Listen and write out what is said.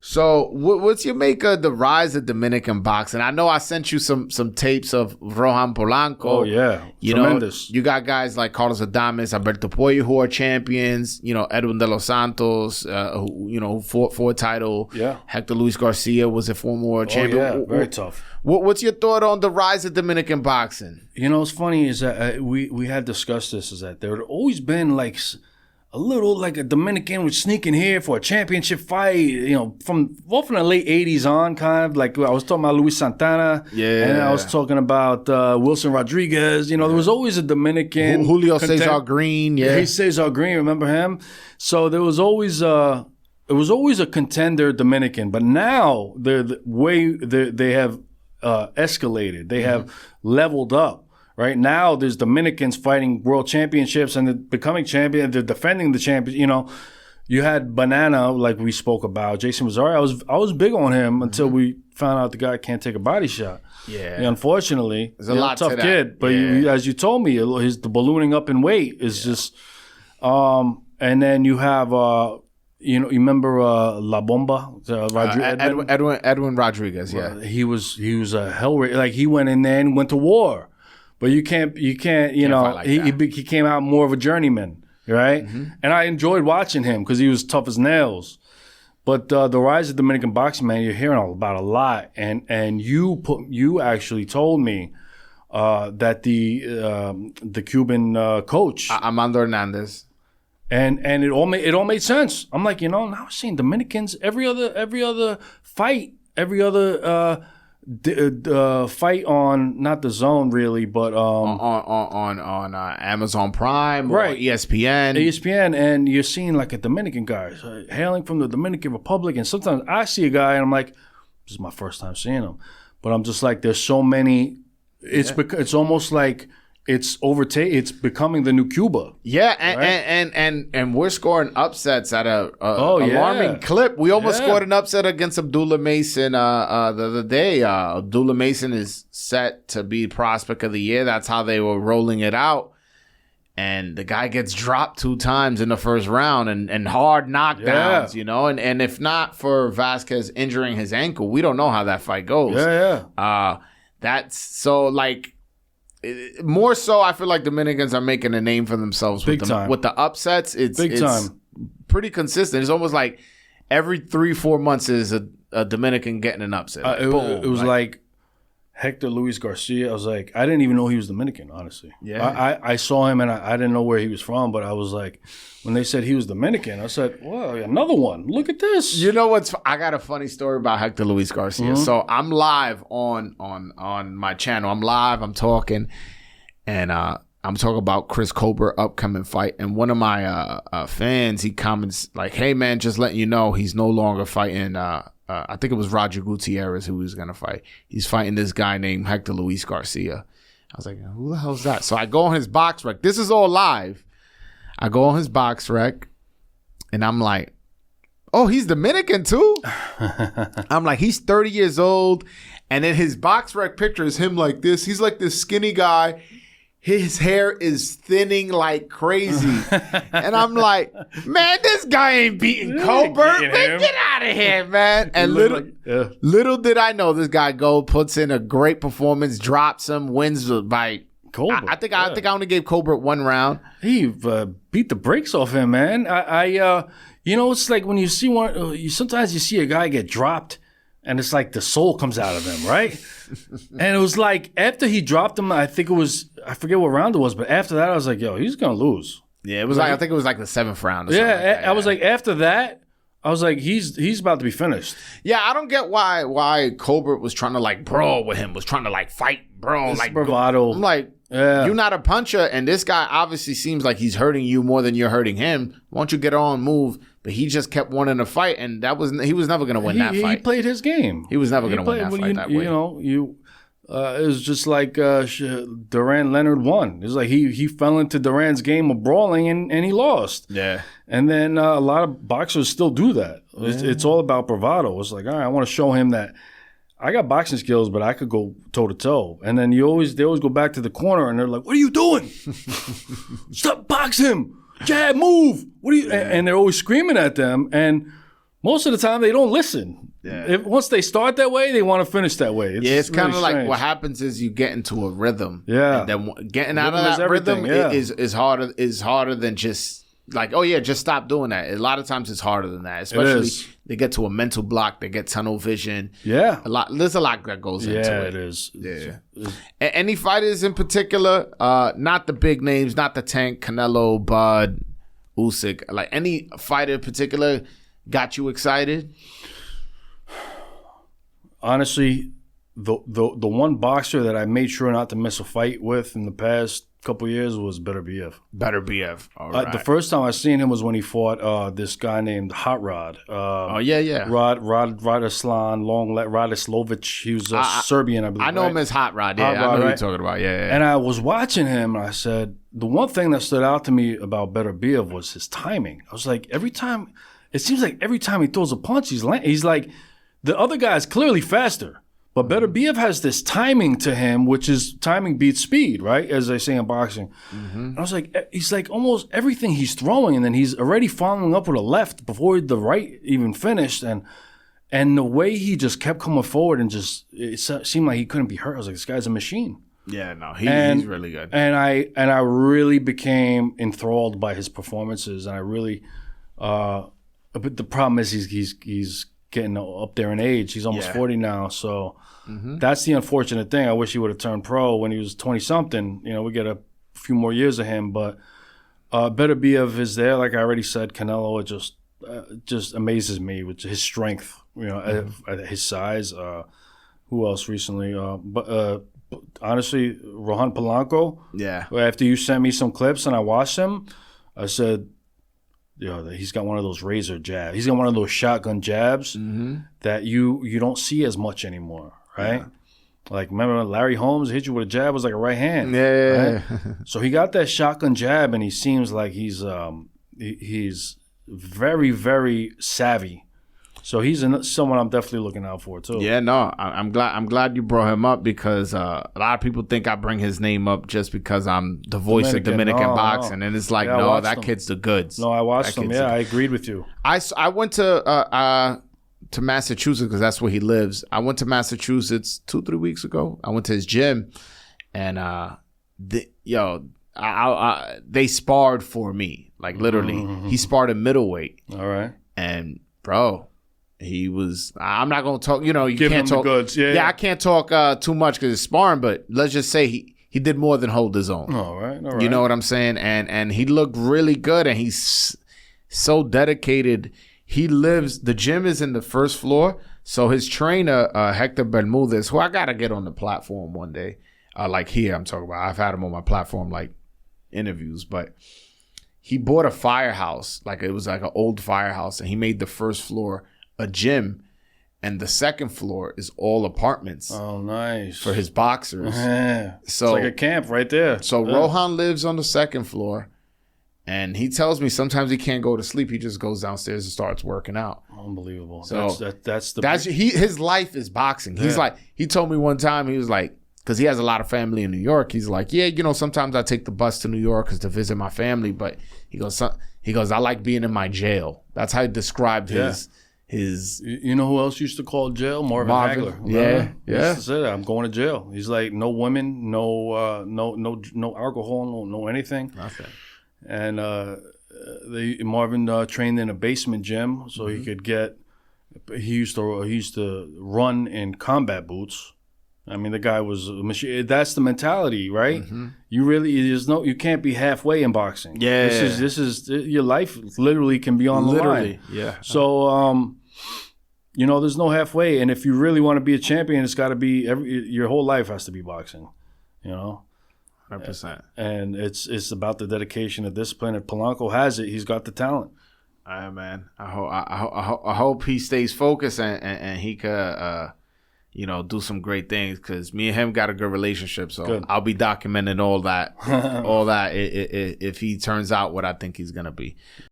So what's your make of the rise of Dominican boxing? I know I sent you some tapes of Rohan Polanco. Oh, yeah. Tremendous. You got guys like Carlos Adames, Alberto Puello who are champions. Edwin de los Santos, who fought for a title. Yeah. Hector Luis Garcia was a former world champion. Yeah, very tough. What's your thought on the rise of Dominican boxing? What's funny is that we had discussed this, is that there had always been like a little like a Dominican would sneak in here for a championship fight, from the late 80s on, kind of like I was talking about Luis Santana. Yeah. And I was talking about Wilson Rodriguez. There was always a Dominican. Julio Cesar Green. Yeah. Cesar Green, remember him? So there was always a contender Dominican, but now they have escalated. They have leveled up. Right now, there's Dominicans fighting world championships and they're becoming champion. They're defending the champion. You had Banana, like we spoke about, Jason Rosario. I was big on him until we found out the guy can't take a body shot. Yeah, unfortunately, there's a lot tough to that. kid. But as you told me, the ballooning up in weight is just. And then you have you remember La Bomba, Edwin Rodriguez. Yeah, he was a hell. Like he went in there and went to war. But you can't. He came out more of a journeyman, right? Mm-hmm. And I enjoyed watching him because he was tough as nails. But the rise of Dominican boxing, man, you're hearing about a lot. And you actually told me that the Cuban coach Armando Hernandez, and it all made sense. I'm like, now I'm seeing Dominicans every other fight, every other. Fight on not the Zone really, but on Amazon Prime, right? Or ESPN, and you're seeing like a Dominican guy hailing from the Dominican Republic, and sometimes I see a guy and I'm like, this is my first time seeing him, but I'm just like, there's so many. It's almost like it's becoming the new Cuba. Yeah, and we're scoring upsets at a alarming clip. We almost scored an upset against Abdullah Mason the other day. Abdullah Mason is set to be prospect of the year. That's how they were rolling it out. And the guy gets dropped 2 times in the first round and hard knockdowns, And if not for Vasquez injuring his ankle, we don't know how that fight goes. That's so like. More so, I feel like Dominicans are making a name for themselves with the upsets. It's pretty consistent. It's almost like every 3-4 months is a Dominican getting an upset. It was like Hector Luis Garcia. I was like, I didn't even know he was Dominican, honestly. Yeah, I saw him and I didn't know where he was from, but I was like, when they said he was Dominican, I said, well, another one. Look at this. You know what's? I got a funny story about Hector Luis Garcia. Mm-hmm. So I'm live on my channel. I'm live. I'm talking, and I'm talking about Chris Colbert upcoming fight. And one of my fans, he comments like, "Hey man, just letting you know, he's no longer fighting." I think it was Roger Gutierrez who he was gonna fight. He's fighting this guy named Hector Luis Garcia. I was like, who the hell's that? So I go on his box rec. This is all live. I go on his box rec, and I'm like, oh, he's Dominican too? I'm like, he's 30 years old. And then his box rec picture is him like this. He's like this skinny guy. His hair is thinning like crazy. And I'm like, man, this guy ain't beating Colbert. Man, get out of here, man. And little did I know, this guy puts in a great performance, drops him, wins by Colbert. I think I only gave Colbert 1 round. He beat the brakes off him, man. It's like when you see one, sometimes you see a guy get dropped and it's like the soul comes out of him, right? And it was like after he dropped him, I forget what round it was, but after that I was like, yo, he's gonna lose. Yeah, it was I think it was like the 7th round or something. Like that. I was like, after that, I was like, he's about to be finished. Yeah, I don't get why Colbert was trying to like brawl with him, was trying to like fight, bro. Like bravado. I'm like, you're not a puncher, and this guy obviously seems like he's hurting you more than you're hurting him. Why don't you get on, move? But he just kept wanting to fight, and he was never going to win that fight. He played his game. He was never going to win that fight that way. It was just like Duran Leonard won. It was like he fell into Duran's game of brawling and he lost. Yeah. And then a lot of boxers still do that. It's all about bravado. It's like, all right, I want to show him that I got boxing skills, but I could go toe to toe. And then they always go back to the corner and they're like, "What are you doing? Stop, box him! Jab, move! What are you?" And they're always screaming at them. And most of the time they don't listen. Yeah. Once they start that way, they want to finish that way. It's really kind of like strange. what happens is you get into a rhythm. Yeah. And then getting out Rhythm of is that rhythm everything, is harder than just like, oh yeah, just stop doing that. A lot of times it's harder than that. Especially they get to a mental block, they get tunnel vision. Yeah. There's a lot that goes into it. Yeah, it is. Yeah. Any fighters in particular, not the big names, not the Tank, Canelo, Bud, Usyk, like any fighter in particular got you excited? Honestly, the one boxer that I made sure not to miss a fight with in the past couple of years was Better BF. Better BF. All right. The first time I seen him was when he fought this guy named Hot Rod. Rod Radislan, Radislovic. He was Serbian, I believe. I know him as Hot Rod. Yeah, I know who you're talking about. Yeah. And I was watching him, and I said, the one thing that stood out to me about Better BF was his timing. I was like, it seems like every time he throws a punch, he's like, the other guy is clearly faster. But Better BF has this timing to him, which is timing beats speed, right? As they say in boxing. Mm-hmm. I was like, he's like almost everything he's throwing, and then he's already following up with a left before the right even finished. And the way he just kept coming forward and just, it seemed like he couldn't be hurt. I was like, this guy's a machine. Yeah, no, he's really good. And I really became enthralled by his performances. And I really, but the problem is he's getting up there in age. He's almost 40 now. So that's the unfortunate thing. I wish he would have turned pro when he was 20-something. You know, we get a few more years of him. But Better BF is there. Like I already said, Canelo, it just amazes me with his strength, you know, at his size. Who else recently? But honestly, Rohan Polanco. Yeah. After you sent me some clips and I watched him, I said, he's got one of those razor jabs. He's got one of those shotgun jabs that you don't see as much anymore, right? Yeah. Like, remember Larry Holmes hit you with a jab? It was like a right hand. Yeah. Right? So he got that shotgun jab, and he seems like he's very, very savvy. So he's someone I'm definitely looking out for too. Yeah, no, I'm glad you brought him up because a lot of people think I bring his name up just because I'm the voice of Dominican boxing, and it's like, no, that kid's the goods. No, I watched him. Yeah, I agreed with you. I went to Massachusetts because that's where he lives. I went to Massachusetts 2-3 weeks ago. I went to his gym, and they sparred for me, like literally. He sparred at middleweight. All right, and bro. He was. I'm not gonna talk. You Give can't talk. The goods. Yeah, I can't talk too much because it's sparring. But let's just say he did more than hold his own. All right. You know what I'm saying? And he looked really good. And he's so dedicated. The gym is in the first floor. So his trainer, Hector Bermudez, who I gotta get on the platform one day. Like here, I'm talking about. I've had him on my platform, like interviews, but. He bought a firehouse, like it was like an old firehouse, and he made the first floor a gym, and the second floor is all apartments. Oh, nice. For his boxers. So it's like a camp right there. So Rohan lives on the second floor, and he tells me sometimes he can't go to sleep. He just goes downstairs and starts working out. Unbelievable. So his life is boxing. He's like, he told me one time, he was like, because he has a lot of family in New York. He's like, yeah, sometimes I take the bus to New York to visit my family. But he goes, I like being in my jail. That's how he described his. You know who else used to call jail? Marvin Hagler. Yeah. He used to say that, I'm going to jail. He's like, no women, no alcohol, no anything. Nothing. And Marvin trained in a basement gym, so he could get. He used to run in combat boots. I mean, the guy was a machine. That's the mentality, right? You can't be halfway in boxing. Yeah, this is your life. Literally can be on the line. Yeah. So, there's no halfway. And if you really want to be a champion, it's got to be your whole life has to be boxing. 100%. And it's about the dedication and discipline. If Polanco has it, he's got the talent. All right, man. I hope he stays focused and he could. Do some great things because me and him got a good relationship. So I'll be documenting all that if he turns out what I think he's going to be.